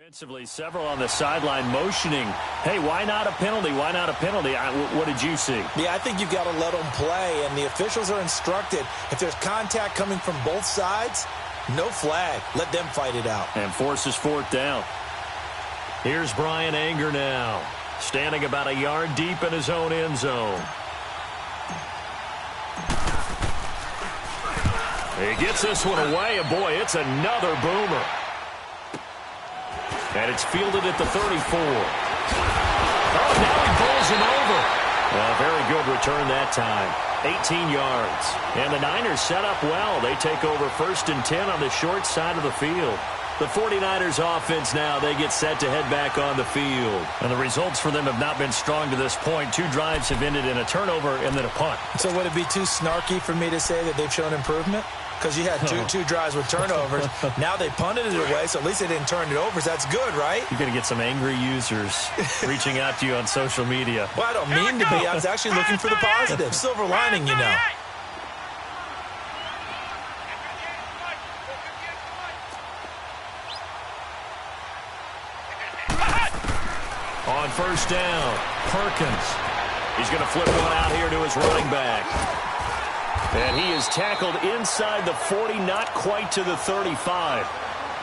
Defensively, several on the sideline motioning, hey, why not a penalty? Why not a penalty? What did you see? Yeah, I think you've got to let them play, and the officials are instructed. If there's contact coming from both sides, no flag. Let them fight it out. And forces fourth down. Here's Brian Anger now, standing about a yard deep in his own end zone. He gets this one away, and boy, it's another boomer. And it's fielded at the 34. Oh, now he bowls him over. A very good return that time. 18 yards. And the Niners set up well. They take over 1st and 10 on the short side of the field. The 49ers offense now, they get set to head back on the field. And the results for them have not been strong to this point. 2 drives have ended in a turnover and then a punt. So would it be too snarky for me to say that they've shown improvement? Because you had two drives with turnovers. Now they punted it away, so at least they didn't turn it over. So that's good, right? You're going to get some angry users reaching out to you on social media. Well, I don't mean to be. I was actually looking for the positive. Silver lining, you know. On 1st down, Perkins. He's going to flip one out here to his running back. And he is tackled inside the 40, not quite to the 35.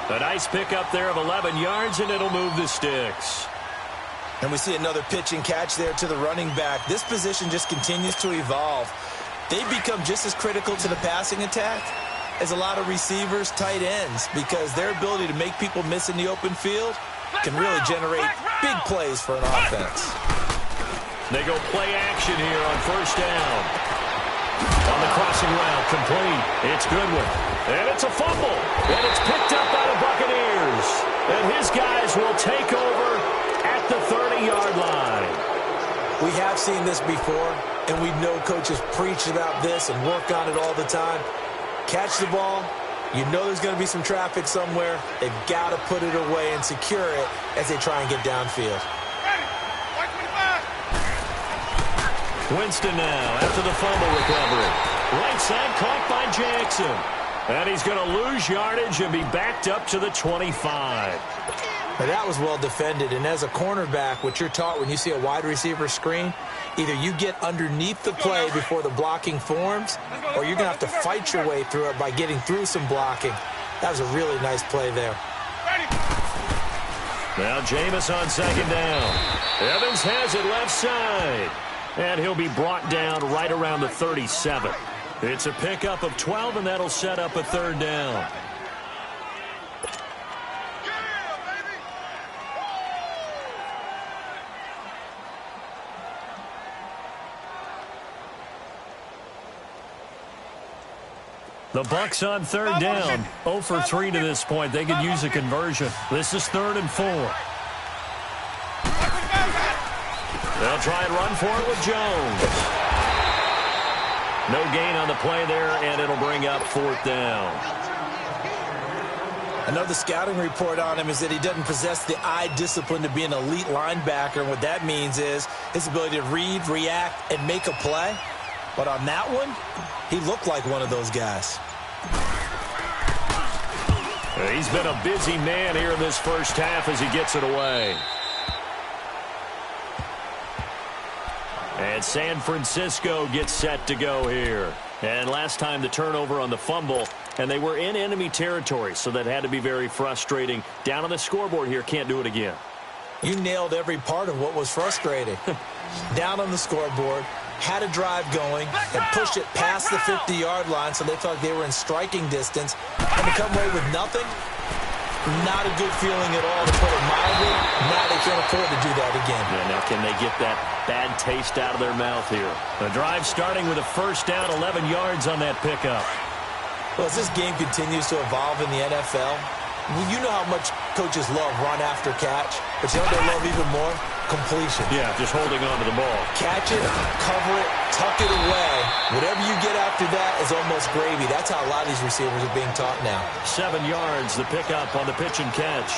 A nice pickup there of 11 yards, and it'll move the sticks. And we see another pitch and catch there to the running back. This position just continues to evolve. They become just as critical to the passing attack as a lot of receivers, tight ends, because their ability to make people miss in the open field can really generate big plays for an offense. They go play action here on 1st down. On the crossing route, complete. It's Goodwin. And it's a fumble. And it's picked up by the Buccaneers. And his guys will take over at the 30-yard line. We have seen this before, and we know coaches preach about this and work on it all the time. Catch the ball. You know there's going to be some traffic somewhere. They've got to put it away and secure it as they try and get downfield. Winston now after the fumble recovery. Right side caught by Jackson. And he's going to lose yardage and be backed up to the 25. Now that was well defended. And as a cornerback, what you're taught when you see a wide receiver screen, either you get underneath the play before the blocking forms, or you're going to have to fight your way through it by getting through some blocking. That was a really nice play there. Now Jameis on 2nd down. Evans has it left side. And he'll be brought down right around the 37. It's a pickup of 12, and that'll set up a 3rd down. The Bucs on 3rd down. 0 for 3 to this point. They could use a conversion. This is 3rd and 4. They'll try and run for it with Jones. No gain on the play there, and it'll bring up 4th down. I know the scouting report on him is that he doesn't possess the eye discipline to be an elite linebacker. And what that means is his ability to read, react, and make a play. But on that one, he looked like one of those guys. He's been a busy man here in this first half as he gets it away. And San Francisco gets set to go here. And last time the turnover on the fumble, and they were in enemy territory, so that had to be very frustrating. Down on the scoreboard here, can't do it again. You nailed every part of what was frustrating. Down on the scoreboard, had a drive going, and pushed it past the 50-yard line so they felt like they were in striking distance. And to come away with nothing, not a good feeling at all, to put it mildly. Now they can't afford to do that again. Yeah, now can they get that bad taste out of their mouth here? The drive starting with a 1st down, 11 yards on that pickup. Well, as this game continues to evolve in the NFL, you know how much coaches love run after catch, but you know what they love even more? Completion. Yeah, just holding on to the ball. Catch it, cover it, tuck it away. Whatever you get after that is almost gravy. That's how a lot of these receivers are being taught now. 7 yards, the pickup on the pitch and catch.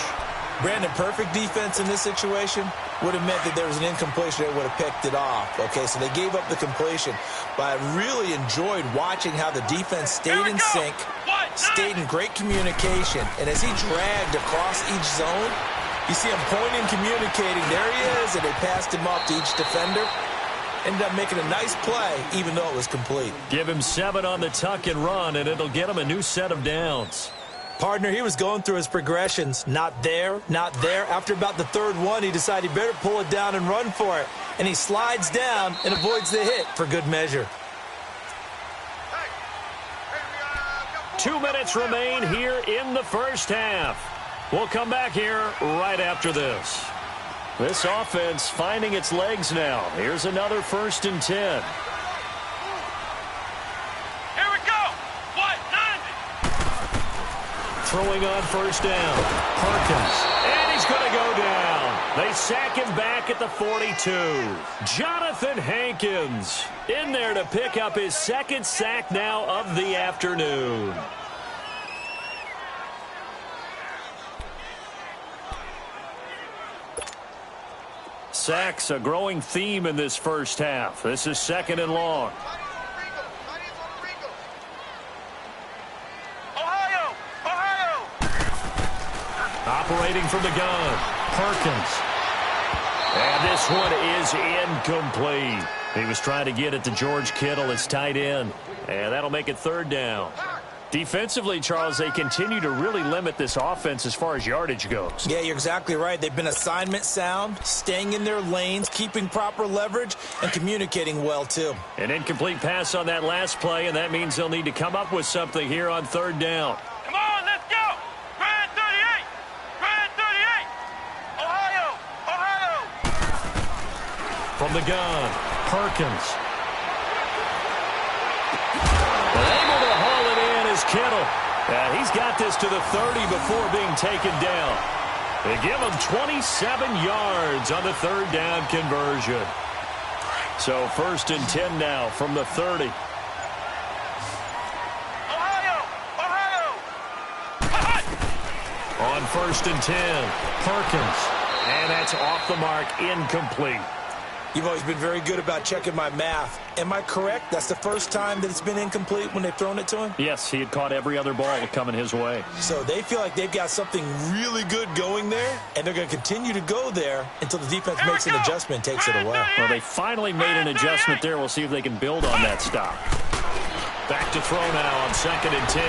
Brandon, perfect defense in this situation would have meant that there was an incompletion. They would have picked it off. Okay, so they gave up the completion. But I really enjoyed watching how the defense stayed in sync, stayed in great communication. And as he dragged across each zone, You see him pointing, communicating. There he is, and they passed him off to each defender. Ended up making a nice play, even though it was complete. Give him 7 on the tuck and run, and it'll get him a new set of downs. Partner, he was going through his progressions. Not there, not there. After about the third one, he decided he better pull it down and run for it. And he slides down and avoids the hit for good measure. 2 minutes remain here in the first half. We'll come back here right after this. This offense finding its legs now. Here's another 1st and 10. Here we go. What? 90. Throwing on 1st down. Perkins. And he's going to go down. They sack him back at the 42. Jonathan Hankins in there to pick up his 2nd sack now of the afternoon. Sacks, a growing theme in this first half. This is 2nd and long. Ohio! Ohio! Operating from the gun. Perkins. And this one is incomplete. He was trying to get it to George Kittle, his tight end. And that'll make it 3rd down. Defensively, Charles, they continue to really limit this offense as far as yardage goes. Yeah, you're exactly right. They've been assignment sound, staying in their lanes, keeping proper leverage, and communicating well, too. An incomplete pass on that last play, and that means they'll need to come up with something here on 3rd down. Come on, let's go! Grand 38! Grand 38! Ohio! Ohio! From the gun, Perkins. Able to haul it in is Kittle. And he's got this to the 30 before being taken down. They give him 27 yards on the 3rd down conversion. So 1st and 10 now from the 30. Ohio! Ohio! On 1st and 10, Perkins. And that's off the mark, incomplete. You've always been very good about checking my math. Am I correct? That's the first time that it's been incomplete when they've thrown it to him? Yes, he had caught every other ball coming his way. So they feel like they've got something really good going there, and they're going to continue to go there until the defense makes an adjustment and takes it away. Well, they finally made an adjustment there. We'll see if they can build on that stop. Back to throw now on 2nd and 10.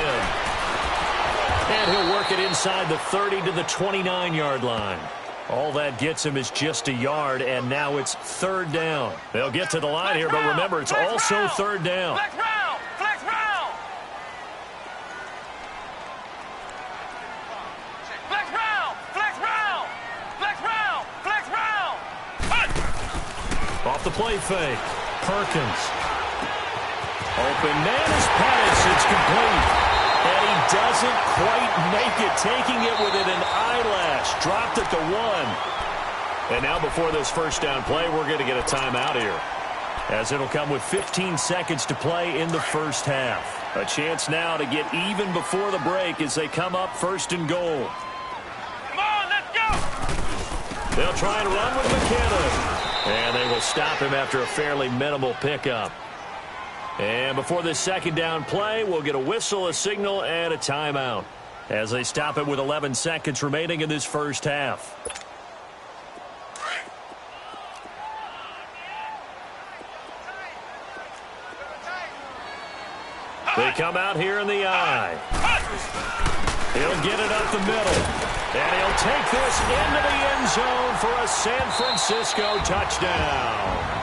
And he'll work it inside the 30 to the 29-yard line. All that gets him is just a yard, and now it's 3rd down. They'll get to the line here, but remember, it's also 3rd down. Flex round! Flex round! Flex round! Flex round! Flex round! Flex round! Off the play fake. Perkins. Open man is Pettis. It's complete. And he doesn't quite make it, taking it within an eyelash. Dropped it to 1. And now before this 1st down play, we're going to get a timeout here, as it'll come with 15 seconds to play in the first half. A chance now to get even before the break as they come up 1st and goal. Come on, let's go! They'll try and run with McKinnon. And they will stop him after a fairly minimal pickup. And before this 2nd down play, we'll get a whistle, a signal, and a timeout as they stop it with 11 seconds remaining in this first half. They come out here in the eye. He'll get it up the middle. And he'll take this into the end zone for a San Francisco touchdown.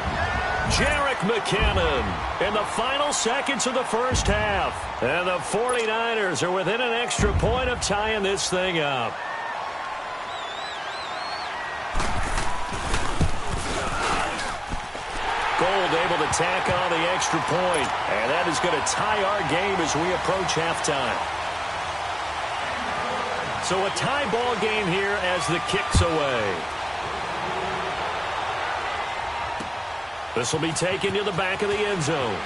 Jerick McKinnon in the final seconds of the first half. And the 49ers are within an extra point of tying this thing up. Gold able to tack on the extra point. And that is going to tie our game as we approach halftime. So a tie ball game here as the kick's away. This will be taken to the back of the end zone.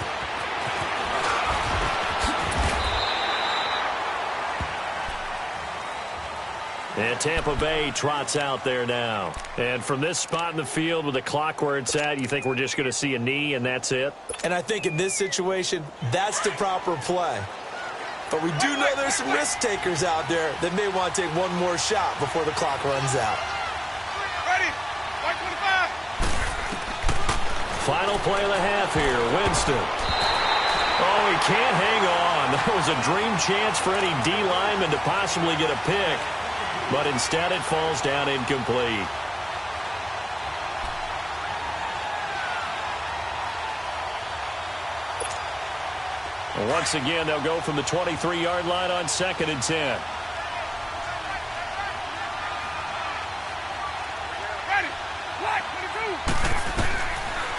And Tampa Bay trots out there now. And from this spot in the field with the clock where it's at, you think we're just going to see a knee and that's it? And I think in this situation, that's the proper play. But we do know there's some risk takers out there that may want to take one more shot before the clock runs out. Ready? 125. Final play of the half here. Winston. Oh, he can't hang on. That was a dream chance for any D lineman to possibly get a pick. But instead it falls down incomplete. Once again, they'll go from the 23-yard line on 2nd and 10. Ready? Black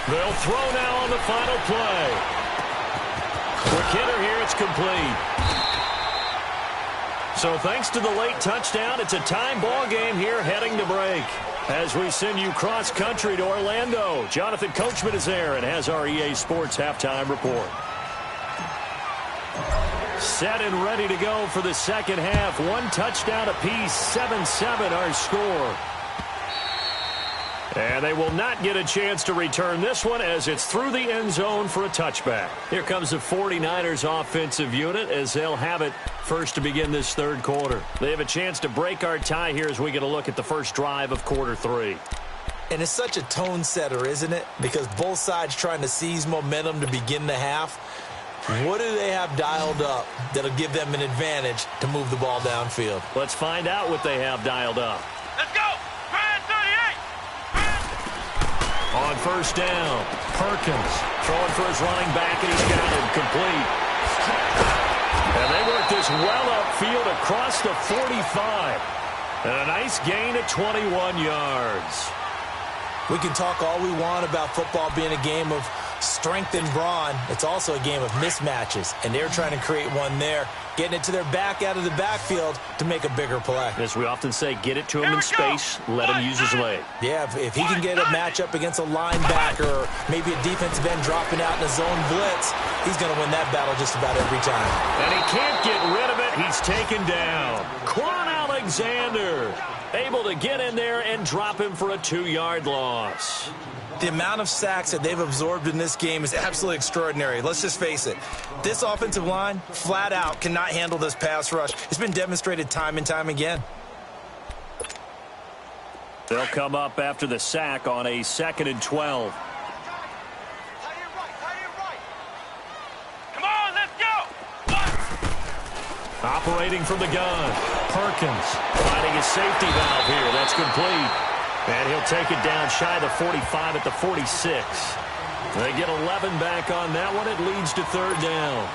22. They'll throw now on the final play. Quick hitter here, it's complete. So thanks to the late touchdown, it's a time ball game here heading to break. As we send you cross-country to Orlando, Jonathan Coachman is there and has our EA Sports halftime report. Set and ready to go for the second half. One touchdown apiece, 7-7 our score. And they will not get a chance to return this one as it's through the end zone for a touchback. Here comes the 49ers offensive unit as they'll have it first to begin this third quarter. They have a chance to break our tie here as we get a look at the first drive of quarter 3. And it's such a tone setter, isn't it? Because both sides trying to seize momentum to begin the half. What do they have dialed up that'll give them an advantage to move the ball downfield? Let's find out what they have dialed up. Let's go. Brand 38. On first down, Perkins throwing for his running back, and he's got him complete. And they work this well upfield across the 45. And a nice gain of 21 yards. We can talk all we want about football being a game of strength and brawn. It's also a game of mismatches, and they're trying to create one there, getting it to their back out of the backfield to make a bigger play. As we often say, get it to him in space, let him use his leg. Yeah, if he can get a matchup against a linebacker or maybe a defensive end dropping out in a zone blitz, he's going to win that battle just about every time. And he can't get rid of it. He's taken down. Quan Alexander able to get in there and drop him for a 2-yard loss. The amount of sacks that they've absorbed in this game is absolutely extraordinary. Let's just face it. This offensive line, flat out, cannot handle this pass rush. It's been demonstrated time and time again. They'll come up after the sack on a 2nd and 12. Come on, let's go. Operating from the gun. Perkins finding his safety valve here. That's complete. And he'll take it down shy of the 45 at the 46. They get 11 back on that one. It leads to third down.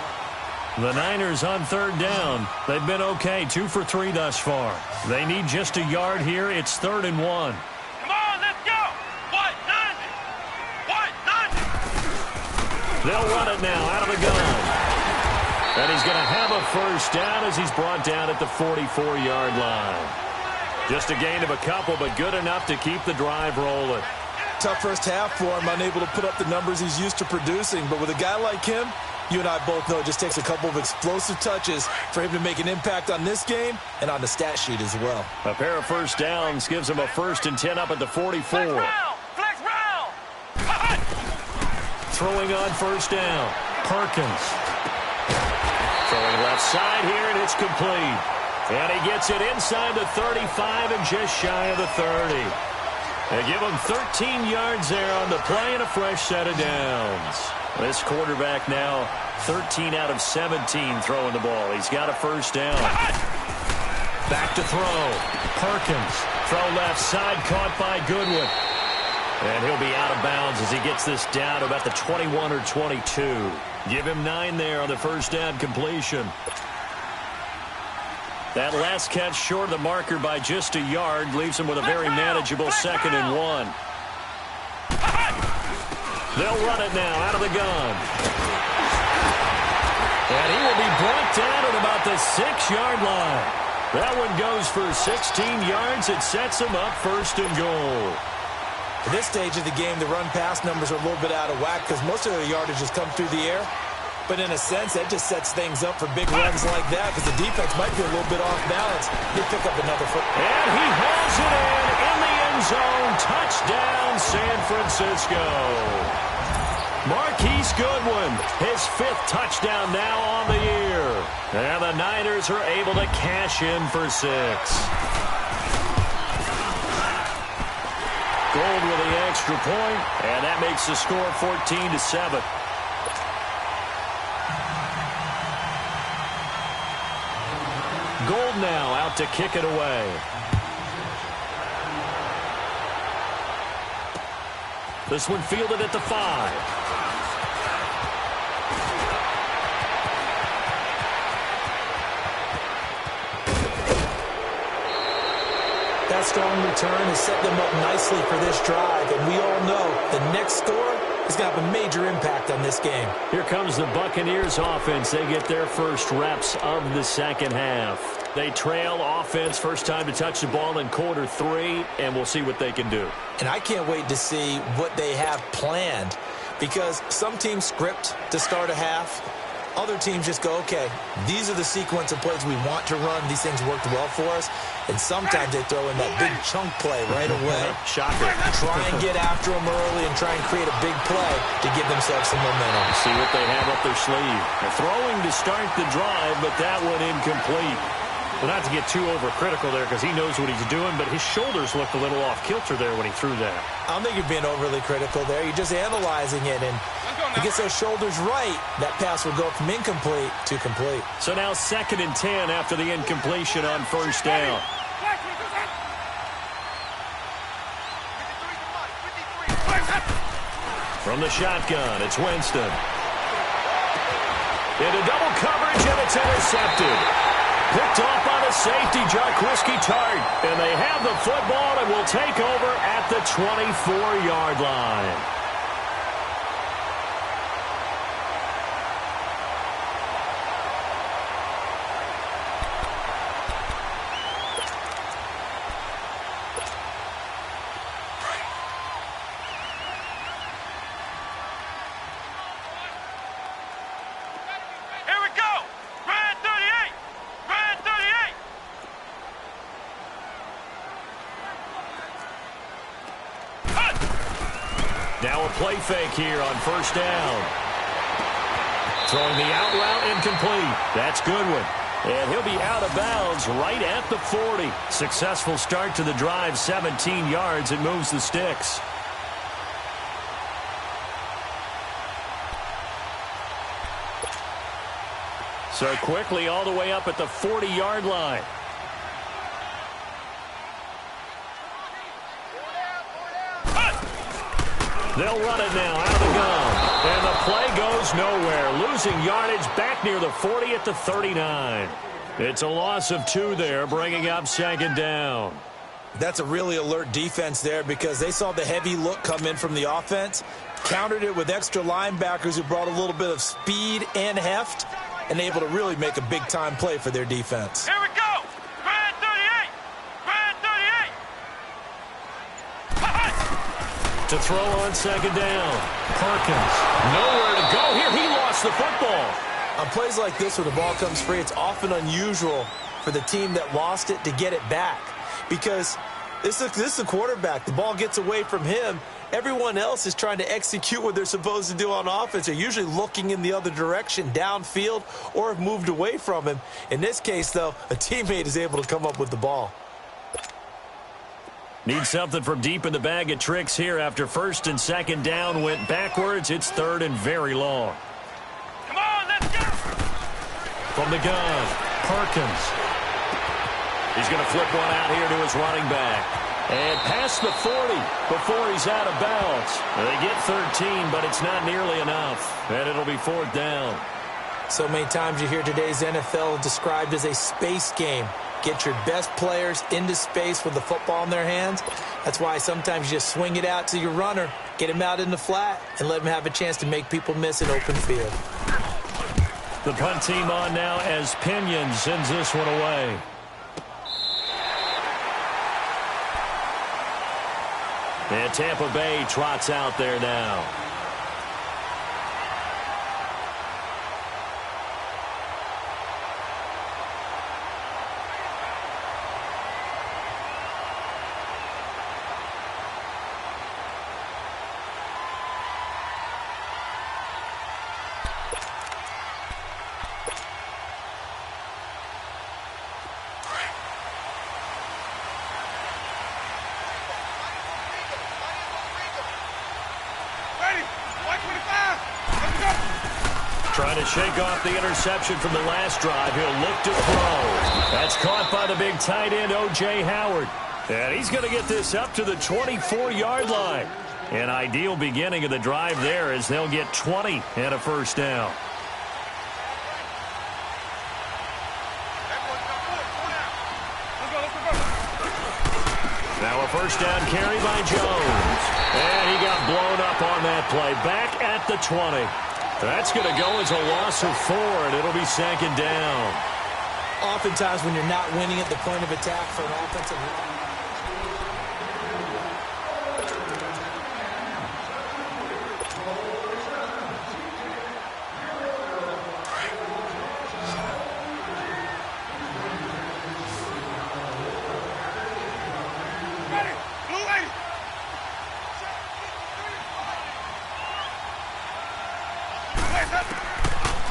The Niners on third down. They've been okay, 2 for 3 thus far. They need just a yard here. It's 3rd and 1. Come on, let's go. 190. 190. They'll run it now out of the gun. And he's going to have a first down as he's brought down at the 44-yard line. Just a gain of a couple, but good enough to keep the drive rolling. Tough first half for him, unable to put up the numbers he's used to producing. But with a guy like him, you and I both know it just takes a couple of explosive touches for him to make an impact on this game and on the stat sheet as well. A pair of first downs gives him a 1st and 10 up at the 44. Flex round. Flex round. Throwing on first down. Perkins. Throwing left side here, and it's complete. And he gets it inside the 35 and just shy of the 30. They give him 13 yards there on the play and a fresh set of downs. This quarterback now 13 out of 17 throwing the ball. He's got a first down. Back to throw. Perkins. Throw left side, caught by Goodwin. And he'll be out of bounds as he gets this down to about the 21 or 22. Give him 9 there on the first down completion. That last catch short of the marker by just a yard leaves him with a very manageable 2nd and 1. They'll run it now out of the gun. And he will be brought down at about the 6-yard line. That one goes for 16 yards. It sets him up 1st and goal. At this stage of the game, the run-pass numbers are a little bit out of whack because most of the yardage has come through the air. But in a sense, that just sets things up for big runs like that because the defense might be a little bit off balance. They pick up another foot. And he hauls it in the end zone. Touchdown, San Francisco. Marquise Goodwin, his 5th touchdown now on the year. And the Niners are able to cash in for 6. Gold with the extra point, and that makes the score 14-7. Gold now out to kick it away. This one fielded at the 5. That strong return has set them up nicely for this drive, and we all know the next score is going to have a major impact on this game. Here comes the Buccaneers offense. They get their first reps of the second half. They trail offense, first time to touch the ball in quarter 3, and we'll see what they can do. And I can't wait to see what they have planned, because some teams script to start a half. Other teams just go, okay, these are the sequence of plays we want to run. These things worked well for us. And sometimes they throw in that big chunk play right away. Shocker. Try and get after them early and try and create a big play to give themselves some momentum. See what they have up their sleeve. They're throwing to start the drive, but that one incomplete. Well, not to get too overcritical there because he knows what he's doing, but his shoulders looked a little off kilter there when he threw that. I don't think you're being overly critical there. You're just analyzing it, and he gets those shoulders right, that pass will go from incomplete to complete. So now 2nd and 10 after the incompletion on first down. From the shotgun, it's Winston. Into double coverage, and it's intercepted. Picked off by the safety, Jarquiski Tart. And they have the football and will take over at the 24-yard line. Now a play fake here on first down. Throwing the out route incomplete. That's Goodwin. And he'll be out of bounds right at the 40. Successful start to the drive, 17 yards. It moves the sticks. So quickly all the way up at the 40-yard line. They'll run it now out of the gun. And the play goes nowhere. Losing yardage back near the 40 at the 39. It's a loss of 2 there, bringing up 2nd down. That's a really alert defense there because they saw the heavy look come in from the offense, countered it with extra linebackers who brought a little bit of speed and heft, and able to really make a big-time play for their defense. Here we go. Grand 38. Grand 38. To throw on 2nd down. Perkins. Nowhere to go here. He lost the football. On plays like this where the ball comes free, it's often unusual for the team that lost it to get it back. Because this is a quarterback. The ball gets away from him. Everyone else is trying to execute what they're supposed to do on offense. They're usually looking in the other direction, downfield, or have moved away from him. In this case, though, a teammate is able to come up with the ball. Need something from deep in the bag of tricks here after 1st and 2nd down went backwards. It's 3rd and very long. Come on, let's go. From the gun, Perkins. He's going to flip one out here to his running back. And past the 40 before he's out of bounds. They get 13, but it's not nearly enough. And it'll be 4th down. So many times you hear today's NFL described as a space game. Get your best players into space with the football in their hands. That's why sometimes you just swing it out to your runner, get him out in the flat, and let him have a chance to make people miss an open field. The punt team on now as Pinion sends this one away. And Tampa Bay trots out there now. Trying to shake off the interception from the last drive. He'll look to throw. That's caught by the big tight end, O.J. Howard. And he's going to get this up to the 24-yard line. An ideal beginning of the drive there as they'll get 20 and a first down. Now a first down carry by Jones. And he got blown up on that play. Back at the 20. That's going to go as a loss of 4, and it'll be second down. Oftentimes when you're not winning at the point of attack for an offensive line.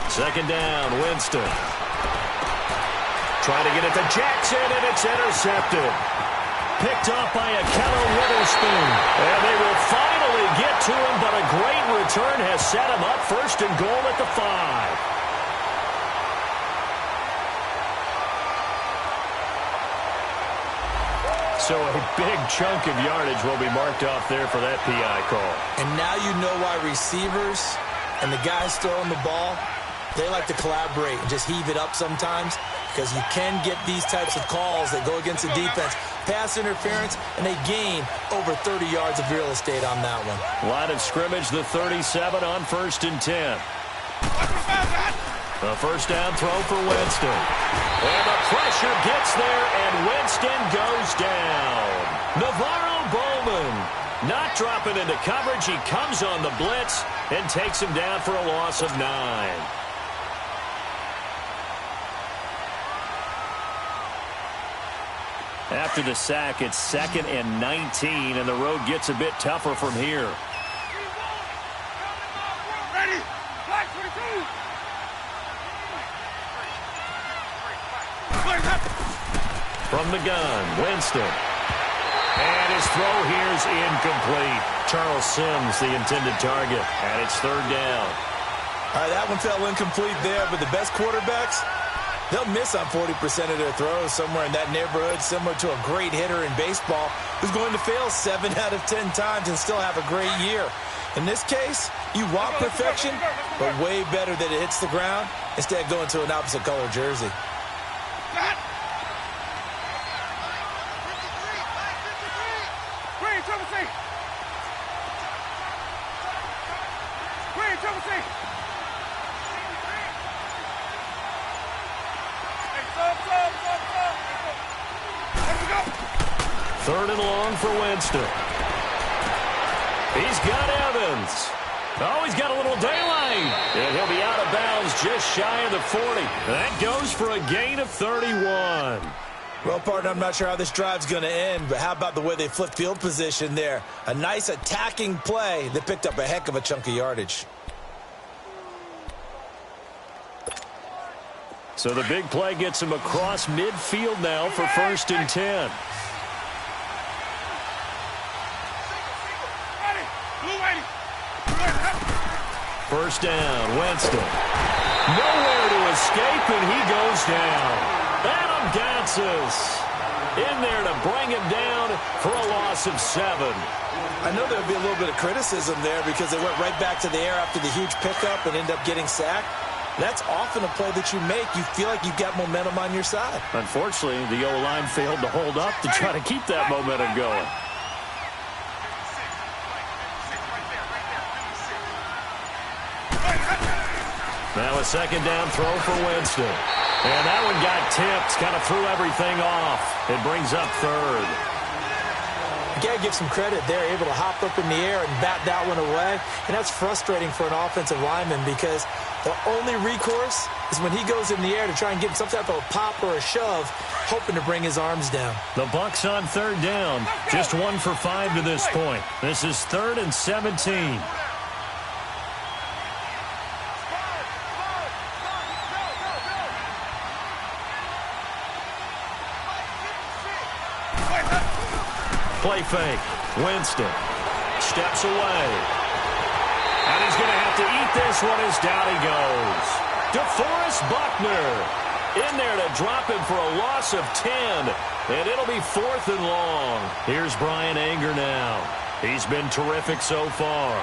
Second down, Winston. Trying to get it to Jackson, and it's intercepted. Picked off by a Keller Witherspoon. And they will finally get to him, but a great return has set him up first and goal at the 5. So a big chunk of yardage will be marked off there for that PI call. And now you know why receivers and the guys throwing the ball, they like to collaborate and just heave it up sometimes, because you can get these types of calls that go against the defense. Pass interference, and they gain over 30 yards of real estate on that one. Line of scrimmage, the 37 on 1st and 10. A first down throw for Winston. And the pressure gets there, and Winston goes down. Navarro Bowman not dropping into coverage. He comes on the blitz and takes him down for a loss of 9. After the sack, it's 2nd and 19, and the road gets a bit tougher from here. Ready? Black 22. From the gun, Winston. And his throw here's incomplete. Charles Sims, the intended target, and it's 3rd down. All right, that one fell incomplete there, but the best quarterbacks, they'll miss on 40% of their throws, somewhere in that neighborhood, similar to a great hitter in baseball who's going to fail 7 out of 10 times and still have a great year. In this case, you want perfection, but way better that it hits the ground instead of going to an opposite color jersey. Third and long for Winston. He's got Evans. Oh, he's got a little daylight. And he'll be out of bounds just shy of the 40. That goes for a gain of 31. Well, partner, I'm not sure how this drive's going to end, but how about the way they flipped field position there? A nice attacking play that picked up a heck of a chunk of yardage. So the big play gets him across midfield now for 1st and 10. First down, Winston. Nowhere to escape, and he goes down. Adam Gotsis in there to bring him down for a loss of 7. I know there'll be a little bit of criticism there because they went right back to the air after the huge pickup and ended up getting sacked. That's often a play that you make. You feel like you've got momentum on your side. Unfortunately, the O-line failed to hold up to try to keep that momentum going. Now a second down throw for Winston. And that one got tipped, kind of threw everything off. It brings up 3rd. You got to give some credit. They're able to hop up in the air and bat that one away. And that's frustrating for an offensive lineman because the only recourse is when he goes in the air to try and get some type of a pop or a shove, hoping to bring his arms down. The Bucs on 3rd down. Just 1 for 5 to this point. This is 3rd and 17. Play fake. Winston steps away. And he's going to have to eat this one as down he goes. DeForest Buckner in there to drop him for a loss of 10. And it'll be 4th and long. Here's Brian Anger now. He's been terrific so far.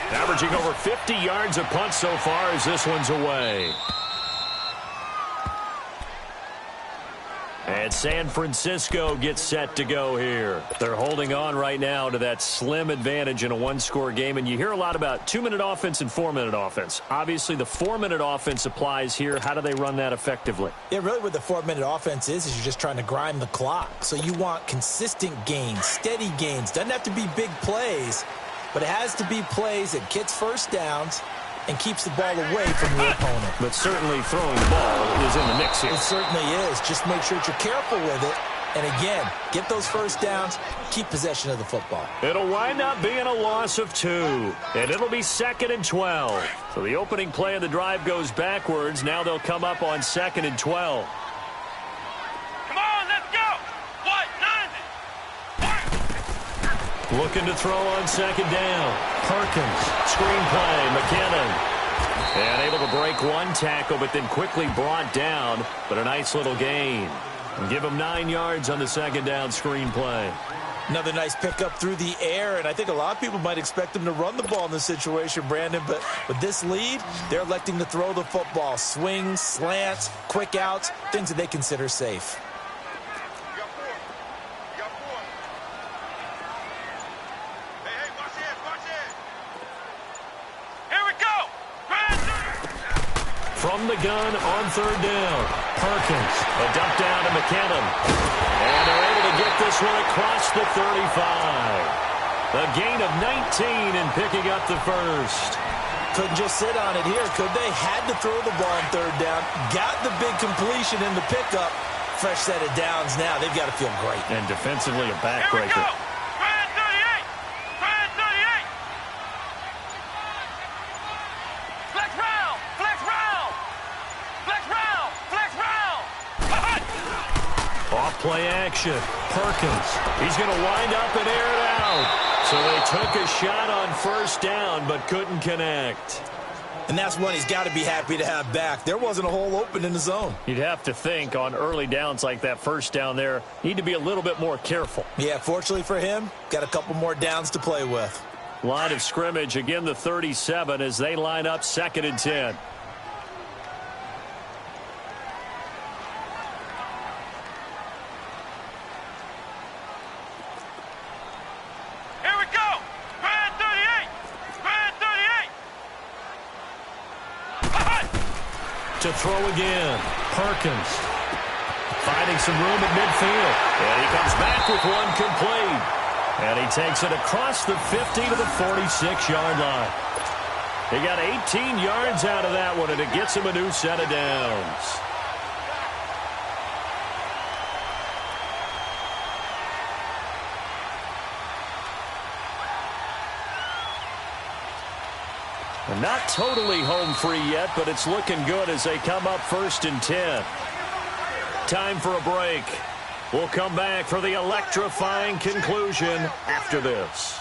Averaging over 50 yards a punt so far as this one's away. And San Francisco gets set to go here. They're holding on right now to that slim advantage in a one-score game. And you hear a lot about 2-minute offense and 4-minute offense. Obviously, the 4-minute offense applies here. How do they run that effectively? Yeah, really what the 4-minute offense is you're just trying to grind the clock. So you want consistent gains, steady gains. Doesn't have to be big plays, but it has to be plays that gets first downs and keeps the ball away from your opponent. But certainly throwing the ball is in the mix here. It certainly is. Just make sure that you're careful with it. And again, get those first downs, keep possession of the football. It'll wind up being a loss of 2. And it'll be 2nd and 12. So the opening play of the drive goes backwards. Now they'll come up on 2nd and 12. Come on, let's go. What? 90. Looking to throw on 2nd down. Perkins, screenplay, McKinnon. And able to break one tackle, but then quickly brought down. But a nice little gain. And give him 9 yards on the 2nd down screenplay. Another nice pickup through the air, and I think a lot of people might expect them to run the ball in this situation, Brandon, but with this lead, they're electing to throw the football. Swings, slants, quick outs, things that they consider safe. From the gun on 3rd down. Perkins, a dump down to McKinnon. And they're able to get this one across the 35. A gain of 19 and picking up the first. Couldn't just sit on it here, could they? Had to throw the ball on 3rd down. Got the big completion in the pickup. Fresh set of downs now. They've got to feel great. And defensively a backbreaker. Play action. Perkins. He's going to wind up and air it out. So they took a shot on 1st down, but couldn't connect. And that's one he's got to be happy to have back. There wasn't a hole open in the zone. You'd have to think on early downs like that 1st down there, need to be a little bit more careful. Yeah, fortunately for him, got a couple more downs to play with. Line of scrimmage, again the 37 as they line up 2nd and 10. To throw again. Perkins finding some room at midfield. And he comes back with one complete. And he takes it across the 50 to the 46-yard line. He got 18 yards out of that one, and it gets him a new set of downs. Not totally home free yet, but it's looking good as they come up 1st and 10. Time for a break. We'll come back for the electrifying conclusion after this.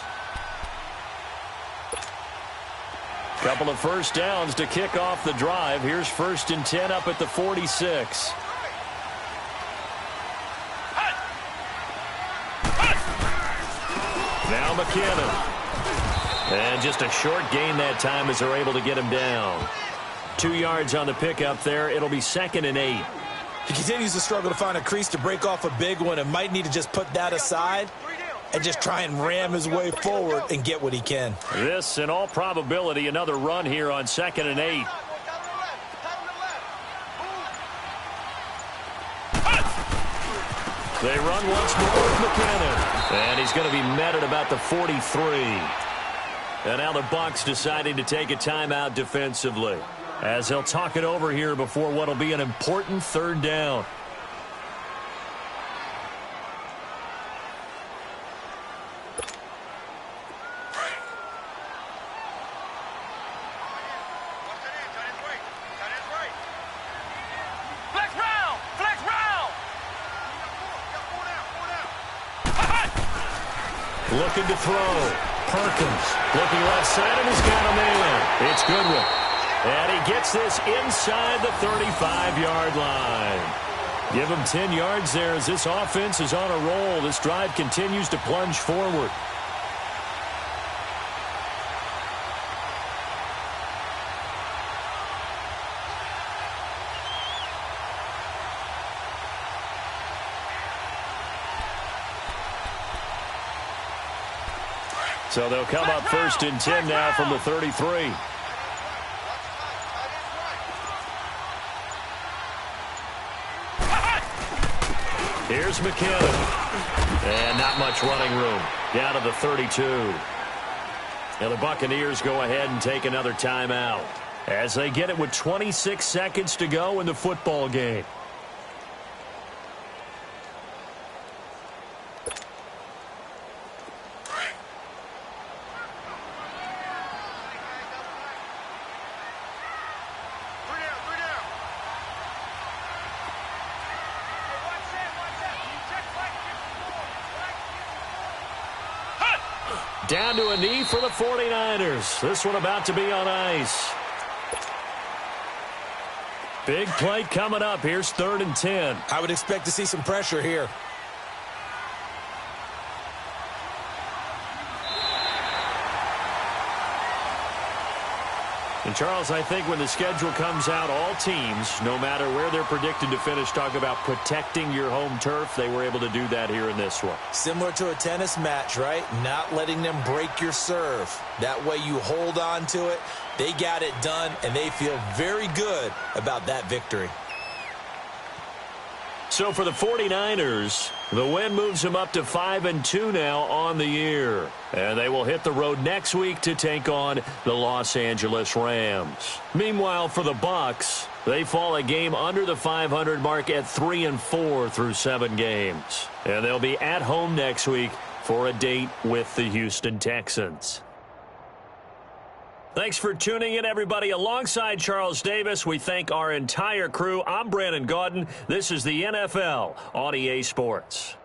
Couple of 1st downs to kick off the drive. Here's 1st and 10 up at the 46. Now McKinnon. And just a short gain that time as they're able to get him down. 2 yards on the pickup there. It'll be 2nd and 8. He continues to struggle to find a crease to break off a big one and might need to just put that aside and just try and ram his way forward and get what he can. This, in all probability, another run here on 2nd and 8. They run once more with McKinnon. And he's going to be met at about the 43. And now the Bucs deciding to take a timeout defensively as they'll talk it over here before what will be an important 3rd down. Looking to throw. Perkins looking left side, and he's got a man. It's Goodwin. And he gets this inside the 35-yard line. Give him 10 yards there as this offense is on a roll. This drive continues to plunge forward. So they'll come up 1st and 10 now from the 33. Here's McKinnon. And not much running room. Down to the 32. Now the Buccaneers go ahead and take another timeout as they get it with 26 seconds to go in the football game. Down to a knee for the 49ers. This one about to be on ice. Big play coming up. Here's 3rd and 10. I would expect to see some pressure here. And, Charles, I think when the schedule comes out, all teams, no matter where they're predicted to finish, talk about protecting your home turf. They were able to do that here in this one. Similar to a tennis match, right? Not letting them break your serve. That way you hold on to it. They got it done, and they feel very good about that victory. So for the 49ers, the win moves them up to 5-2 now on the year. And they will hit the road next week to take on the Los Angeles Rams. Meanwhile, for the Bucs, they fall a game under the 500 mark at 3-4 through 7 games. And they'll be at home next week for a date with the Houston Texans. Thanks for tuning in, everybody. Alongside Charles Davis, we thank our entire crew. I'm Brandon Gaudin. This is the NFL on EA Sports.